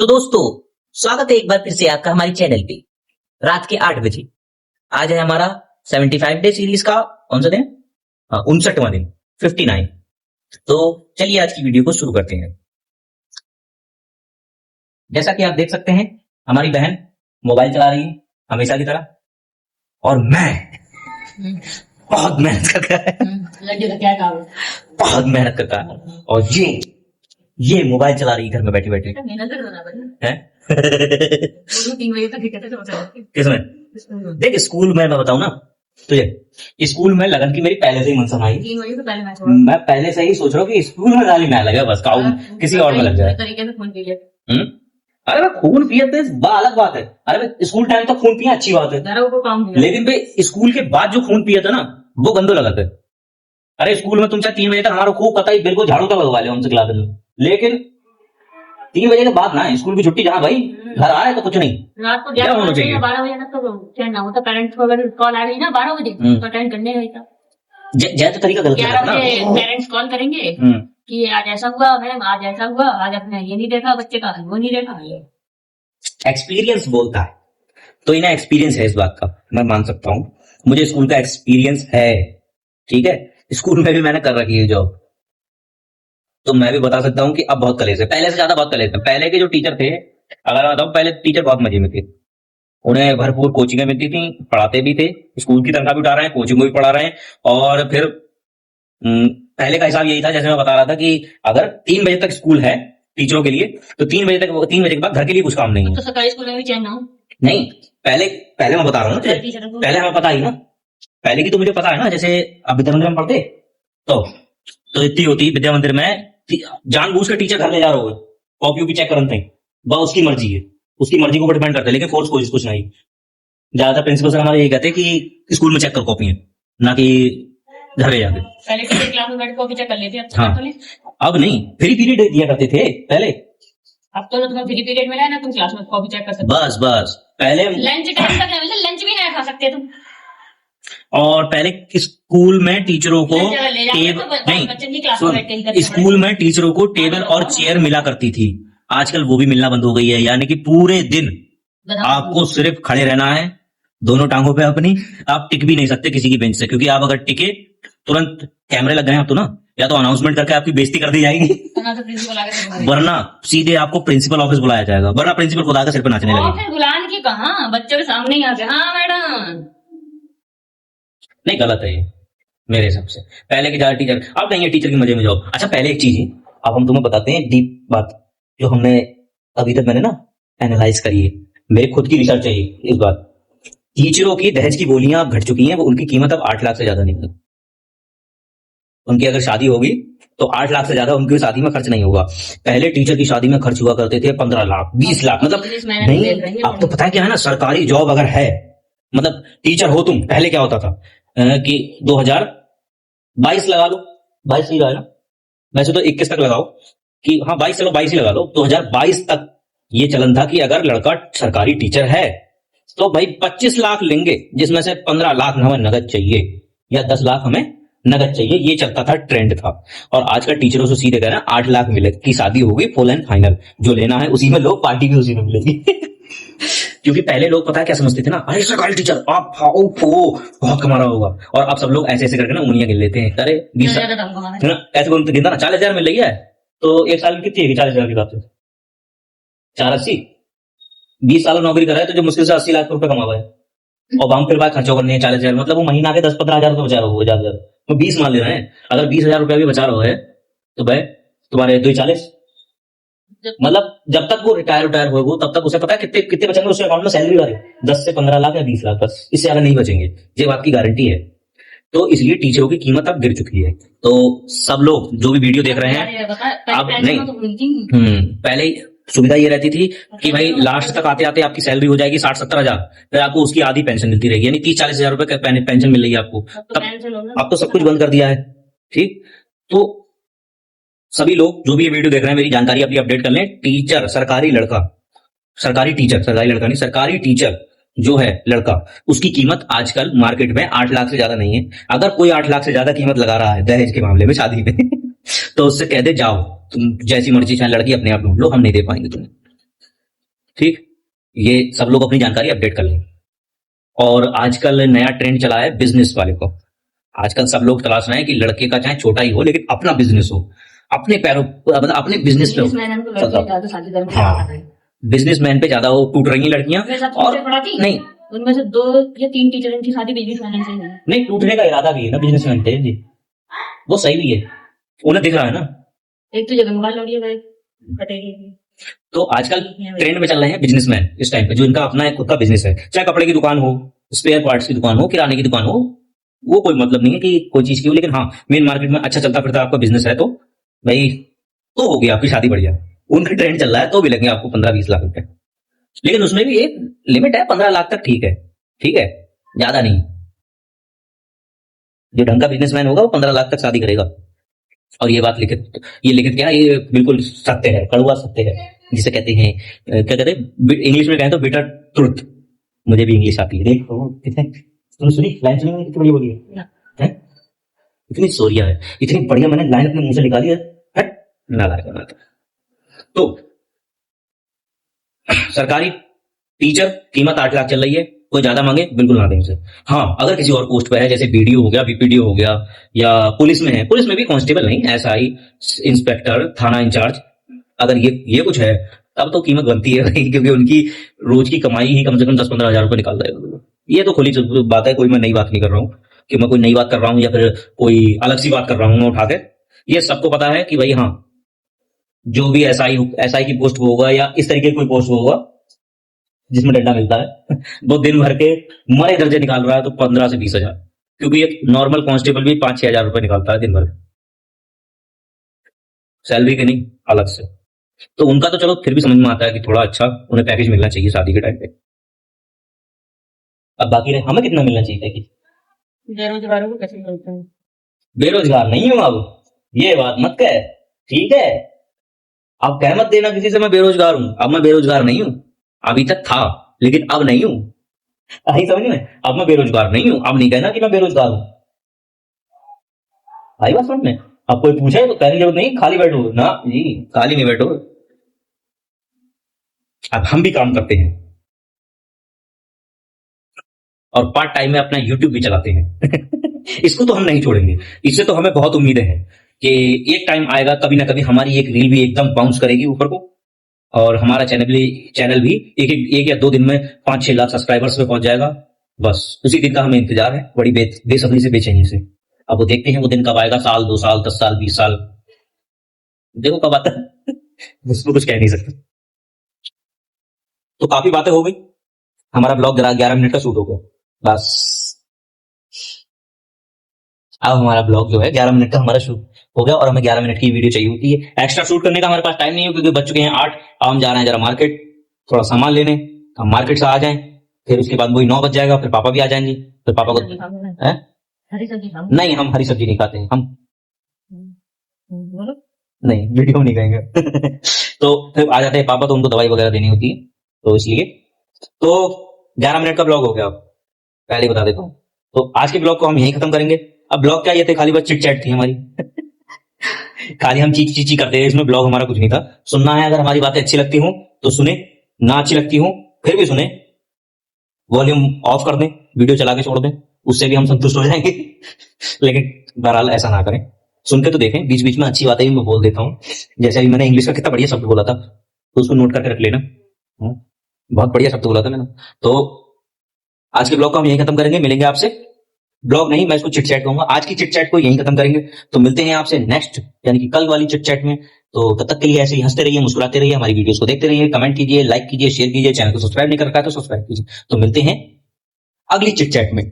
तो दोस्तों, स्वागत है एक बार फिर से आपका हमारे चैनल पे रात के 8 बजे। आज है हमारा 75 डे सीरीज का कौन सा दिन? 59वां दिन, 59। तो चलिए आज की वीडियो को शुरू करते हैं। जैसा कि आप देख सकते हैं, हमारी बहन मोबाइल चला रही है हमेशा की तरह, और मैं बहुत मेहनत करता है, बहुत मेहनत करता है, और ये मोबाइल चला रही है घर में बैठे बैठे है। किसमें? देख, स्कूल में मैं बताऊं ना तुझे, स्कूल में लगन की मेरी पहले से ही मनसा आई। 3 बजे से पहले मैं पहले से ही सोच रहा हूँ कि स्कूल में गाली ना लगे, बस काऊ किसी और में लग जाए। तरीके से खून पी ले। अरे मैं खून पिए तो अलग बात है। अरे भाई स्कूल टाइम तो खून पिया अच्छी बात है, घरों को काम दिया। लेकिन भाई स्कूल के बाद जो खून पिया था ना, वो गंदो लगा था। अरे स्कूल में तुम चाहे 3 बजे तक हमारा खूब पता ही बिल्कुल झाड़ू तक लगवा ले हमसे क्लास में, लेकिन 3 बजे के बाद ना स्कूल की छुट्टी, जहाँ भाई घर आ रहे तो कुछ नहीं, रात को क्या होना चाहिए? 12 बजे तक तो चैन ना हो, तो पेरेंट्स को अगर कॉल आ गई ना 12 बजे तो अटेंड करने गई था। जय तो तरीका गलत 11 है ना। बजे पेरेंट्स कॉल करेंगे कि आज ऐसा हुआ मैम, आज ऐसा हुआ, आज आपने ये नहीं देखा बच्चे का, वो नहीं देखा। ये एक्सपीरियंस बोलता है, तो इन्हें एक्सपीरियंस है इस बात का, मैं मान सकता हूँ। मुझे स्कूल का एक्सपीरियंस है, ठीक है। स्कूल में भी मैंने कर रखी है जॉब, तो मैं भी बता सकता हूँ कि अब बहुत कलेश है, पहले से ज्यादा बहुत कलेश है। पहले के जो टीचर थे, अगर मैं बताऊँ, पहले टीचर बहुत मजे में थे। उन्हें भरपूर कोचिंगें मिलती थी, पढ़ाते भी थे, स्कूल की तनख्वाह भी उठा रहे हैं, कोचिंग भी पढ़ा रहे हैं। और फिर पहले का हिसाब यही था, जैसे मैं बता रहा था, कि अगर 3 बजे तक स्कूल है टीचरों के लिए, तो 3 बजे के बाद घर के लिए कुछ काम नहीं है। तो सरकारी स्कूल में भी चैन ना हो। नहीं, पहले मैं बता रहा हूँ ना, पहले हमें पता ही ना, पहले की तो मुझे पता है ना। जैसे अब विद्या मंदिर में पढ़ते तो इतनी होती विद्या मंदिर में, जानबूझ के टीचर घर ले जा रहे हो, कॉपी भी चेक करते हैं, बस उसकी मर्जी है, उसकी मर्जी को डिपेंड करते हैं, लेकिन फोर्स कुछ नहीं। ज्यादातर प्रिंसिपल सर हमारे यही कहते हैं कि स्कूल में चेक कर कॉपी है, ना कि घर ले जाके। पहले टीचर क्लास में बैठ कॉपी चेक कर लेते हैं, हाँ, अब नहीं, फ्री पीरियड दिया करते थे पहले। अब तो तुम्हें फ्री पीरियड मिला है ना, तुम क्लास में कॉपी चेक कर सकते हो। बस पहले लंच टाइम तक नहीं, लंच भी नहीं खा सकते तुम। और पहले स्कूल में टीचरों को स्कूल में टीचरों को टेबल और चेयर मिला करती थी, आजकल वो भी मिलना बंद हो गई है। यानी कि पूरे दिन आपको सिर्फ खड़े रहना है, दोनों टांगों पे अपनी। आप टिक भी नहीं सकते किसी की बेंच से, क्योंकि आप अगर टिके तुरंत कैमरे लग गए आप तो ना, या तो अनाउंसमेंट करके आपकी बेइज्जती कर दी जाएगी, वरना सीधे आपको प्रिंसिपल ऑफिस बुलाया जाएगा, वरना प्रिंसिपल खुदा का सिर पे नाचने लगेगा। बुलाने की कहा, बच्चों के सामने ही आके हाँ मैडम। नहीं, गलत है ये मेरे हिसाब से। पहले के ज्यादा टीचर, अब नहीं है टीचर की मजे में जाओ। अच्छा, पहले एक चीज है, अब हम तुम्हें बताते हैं डीप बात, जो हमने अभी तक मैंने ना एनालाइज करी है, मेरी खुद की रिसर्च है इस बात। टीचरों की दहेज की बोलियां अब घट चुकी हैं, वो उनकी कीमत अब 8 लाख से ज्यादा नहीं है। उनकी अगर शादी होगी तो 8 लाख से ज्यादा उनकी शादी में खर्च नहीं होगा। पहले टीचर की शादी में खर्च हुआ करते थे 15 लाख 20 लाख, मतलब नहीं। अब तो पता है क्या है ना, सरकारी जॉब अगर है, मतलब टीचर हो तुम, पहले क्या होता था कि 2022 लगा लो, 22 ही रहा ना, वैसे तो 21 तक लगाओ, कि हाँ 22, चलो 22 ही लगा लो। 2022 तक ये चलन था कि अगर लड़का सरकारी टीचर है तो भाई 25 लाख लेंगे, जिसमें से 15 लाख हमें नगद चाहिए या 10 लाख हमें नगद चाहिए, ये चलता था, ट्रेंड था। और आजकल टीचरों से सीधे कहना 8 लाख मिले की शादी होगी, फुल एंड फाइनल, जो लेना है उसी में लो, पार्टी भी उसी में मिलेगी। क्योंकि पहले लोग पता है क्या समझते थे ना, अरे सरकारी टीचर आप बहुत कमा रहा होगा, और अब सब लोग ऐसे ऐसे करके ना उंगलियां गिन लेते हैं। अरे 20 ऐसे कौन गिनता ना, 40,000 मिल रही है तो एक साल की कितनी है 40,000 की बात है, 480, 20 साल नौकरी कर रहा है तो जो मुश्किल से 80 लाख रुपए कमा हुआ है, और हम फिर बाद खर्चों करने 40,000, मतलब वो महीना के 10-15,000 तो बचा रहा हो, ज्यादा तो 20 मान ले रहे हैं। अगर 20,000 रुपया भी बचा रहा है तो भाई तुम्हारे 240, मतलब जब तक वो रिटायर होगा तब तक उसे पता है कितने बचेंगे उसके अकाउंट में सैलरी वाले, 10 से 15 लाख या 20 लाख, बस इससे ज्यादा नहीं बचेंगे, ये बात की गारंटी है। तो इसलिए टीचरों की कीमत अब गिर चुकी है। तो सब लोग जो भी वीडियो देख रहे हैं, अब नहीं, पहले सुविधा ये रहती थी कि भाई लास्ट तक आते आते आपकी सैलरी हो जाएगी 60-70 हजार, फिर आपको उसकी आधी पेंशन मिलती रहेगी, यानी 30-40 हजार रुपए पेंशन मिल रही है आपको। अब तो सब कुछ बंद कर दिया है, ठीक। तो सभी लोग जो भी ये वीडियो देख रहे हैं, मेरी जानकारी अपनी अपडेट कर लें। टीचर, सरकारी लड़का, सरकारी टीचर, सरकारी लड़का नहीं, सरकारी टीचर जो है लड़का, उसकी कीमत आजकल मार्केट में 8 लाख से ज्यादा नहीं है। अगर कोई 8 लाख से ज्यादा कीमत लगा रहा है दहेज के मामले में, शादी में तो उससे कह दे जाओ तुम जैसी मर्जी चाहे लड़की अपने आप ढूंढ लो, हम नहीं दे पाएंगे तुम्हें। ठीक, ये सब लोग अपनी जानकारी अपडेट कर लें। और आजकल नया ट्रेंड चला है बिजनेस वाले को। आजकल सब लोग तलाश रहे हैं कि लड़के का चाहे छोटा ही हो लेकिन अपना बिजनेस हो, अपने पैरों मतलब अपने बिजनेस पे हो। बिजनेसमैन को लड़के ज्यादा शादी करने हाँ, जाता है। बिजनेसमैन पे ज्यादा वो टूट रही हैं लड़कियां। मेरे साथ और टीचर पढ़ाती नहीं उनमें से 2 या 3 टीचर की शादी बिजनेसमैन से हुई है। नहीं, टूटने का इरादा भी है ना बिजनेसमैन पे जी, वो सही भी है, उन्हें दिख रहा है ना। एक तो जगन्नाथ लौड़ी है कटेगी की। तो आजकल ट्रेंड में चल रहे हैं बिजनेसमैन इस टाइम पे, जो इनका अपना एक खुद का बिजनेस है, चाहे कपड़े की दुकान हो, स्पेयर पार्ट्स की दुकान हो, किराने की दुकान हो, वो कोई मतलब नहीं है कि कोई चीज की हो, लेकिन हाँ मेन मार्केट में अच्छा चलता फिरता आपका बिजनेस है तो भाई तो होगी आपकी शादी बढ़िया। उनका ट्रेंड चल रहा है तो भी लगेंगे आपको 15-20 लाख रुपए, लेकिन उसमें भी एक लिमिट है, 15 लाख तक ठीक है, ठीक है, ज्यादा नहीं। जो ढंग का बिजनेसमैन होगा वो 15 लाख तक शादी करेगा। और ये बात लिखित क्या है, ये बिल्कुल सत्य है, कड़वा सत्य है, जिसे कहते हैं क्या कहते हैं इंग्लिश में कहें तो बिटर ट्रुथ। मुझे भी इंग्लिश आती है, देखो कितने तुमने सुनी लाइन, सुनी कितनी बढ़िया बोली है? इतनी सोरिया है, इतनी बढ़िया मैंने लाइन अपने मुंह से निकाली है, हट ना लाएगा। तो सरकारी टीचर कीमत 8 लाख चल रही है, कोई ज्यादा मांगे बिल्कुल ना दें उसे। हाँ अगर किसी और पोस्ट पे है, जैसे बीडीओ हो गया, बीपीडीओ हो गया, या पुलिस में है, पुलिस में भी कांस्टेबल नहीं, एसआई, इंस्पेक्टर, थाना इंचार्ज, अगर ये कुछ है तब तो कीमत बनती है भाई, क्योंकि उनकी रोज की कमाई ही कम से कम 10-15 हजार रुपए निकाल देगा। ये तो खुली बात है, कोई मैं नई बात नहीं कर रहा हूँ कि मैं कोई नई बात कर रहा हूँ या फिर कोई अलग सी बात कर रहा हूँ मैं उठा के। ये सबको पता है कि भाई हाँ जो भी एसआई की पोस्ट होगा या इस तरीके की कोई पोस्ट होगा जिसमें डंडा मिलता है वो दिन भर के मरे दर्जे निकाल रहा है तो 15 से 20 हजार, क्योंकि एक नॉर्मल कांस्टेबल भी 5-6 हजार रुपए निकालता है दिन भर सैलरी के नहीं अलग से। तो उनका तो चलो फिर भी समझ में आता है कि थोड़ा अच्छा उन्हें पैकेज मिलना चाहिए शादी के टाइम पे। अब बाकी रहे हमें कितना मिलना चाहिए पैकेज। बेरोजगारों को कैसे मिलते हैं? बेरोजगार नहीं हूं अब, ये बात मत कह, ठीक है, अब कह मत देना किसी से मैं बेरोजगार हूं। अब मैं बेरोजगार नहीं हूं, अभी तक था लेकिन अब नहीं हूं। आई समझ में, अब मैं बेरोजगार नहीं हूं, अब नहीं कहना कि मैं बेरोजगार हूं। आई बात समझ में। अब कोई पूछे तो कहने की जरूरत नहीं खाली बैठो ना जी, खाली नहीं बैठो। अब हम भी काम करते हैं और पार्ट टाइम में अपना यूट्यूब भी चलाते हैं इसको तो हम नहीं छोड़ेंगे, इससे तो हमें बहुत उम्मीदें हैं कि एक टाइम आएगा कभी ना कभी हमारी एक रील भी एकदम बाउंस करेगी ऊपर को, और हमारा चैनल भी एक या 2 दिन में 5-6 लाख सब्सक्राइबर्स पे पहुंच जाएगा। बस उसी दिन का हमें इंतजार है बड़ी बेसब्री से, बेचैनी से। अब वो देखते हैं वो दिन कब आएगा, साल 2 साल 10 साल 20 साल, देखो कब आता है उसमें कुछ कह नहीं सकते। तो काफी बातें हो गई, हमारा ब्लॉग 11 मिनट का शूट हो गया बस। अब हमारा ब्लॉग जो है 11 मिनट का हमारा शूट हो गया और हमें 11 मिनट की वीडियो चाहिए होती है। एक्स्ट्रा शूट करने का हमारे पास टाइम नहीं है क्योंकि बच चुके हैं 8। अब हम जा रहे हैं जरा मार्केट थोड़ा सामान लेने, हम मार्केट से आ जाएं, फिर उसके बाद वही 9 बज जाएगा, फिर पापा भी आ जाएंगे, फिर पापा को हरी सब्जी खाऊंगा। नहीं हम हरी सब्जी नहीं खाते हैं हम, बोलो नहीं वीडियो नहीं कहेंगे तो फिर आ जाते हैं पापा, तो उनको दवाई वगैरह देनी होती है तो इसलिए। तो 11 मिनट का ब्लॉग हो गया, पहले बता देता हूँ। तो आज के ब्लॉग को हम यहीं खत्म करेंगे। अब ब्लॉग क्या ये थे, खाली बस चिट चैट थी हमारी खाली हम चीची करते हैं, इसमें ब्लॉग हमारा कुछ नहीं था। सुनना है, अगर हमारी बातें अच्छी लगती हो तो सुने, ना अच्छी लगती हो फिर भी सुने, वॉल्यूम ऑफ कर दें, वीडियो चला के छोड़ दें, उससे भी हम संतुष्ट हो जाएंगे लेकिन बहरहाल ऐसा ना करें, सुन के तो देखें। बीच बीच में अच्छी बातें भी मैं बोल देता हूँ, जैसे अभी मैंने इंग्लिश का कितना बढ़िया शब्द बोला था तो उसको नोट करके रख लेना, बहुत बढ़िया शब्द बोला था मैंने। तो आज के ब्लॉग को हम यहीं खत्म करेंगे, मिलेंगे आपसे, ब्लॉग नहीं मैं इसको चिट चैट कहूंगा, आज की चिट चैट को यहीं खत्म करेंगे। तो मिलते हैं आपसे नेक्स्ट यानी कि कल वाली चिट चैट में। तो तब तक के लिए ऐसे ही हंसते रहिए, मुस्कुराते रहिए, हमारी वीडियोस को देखते रहिए, कमेंट कीजिए, लाइक कीजिए, शेयर कीजिए, चैनल को सब्सक्राइब नहीं कर रखा है तो सब्सक्राइब कीजिए। तो मिलते हैं अगली चिट चैट में।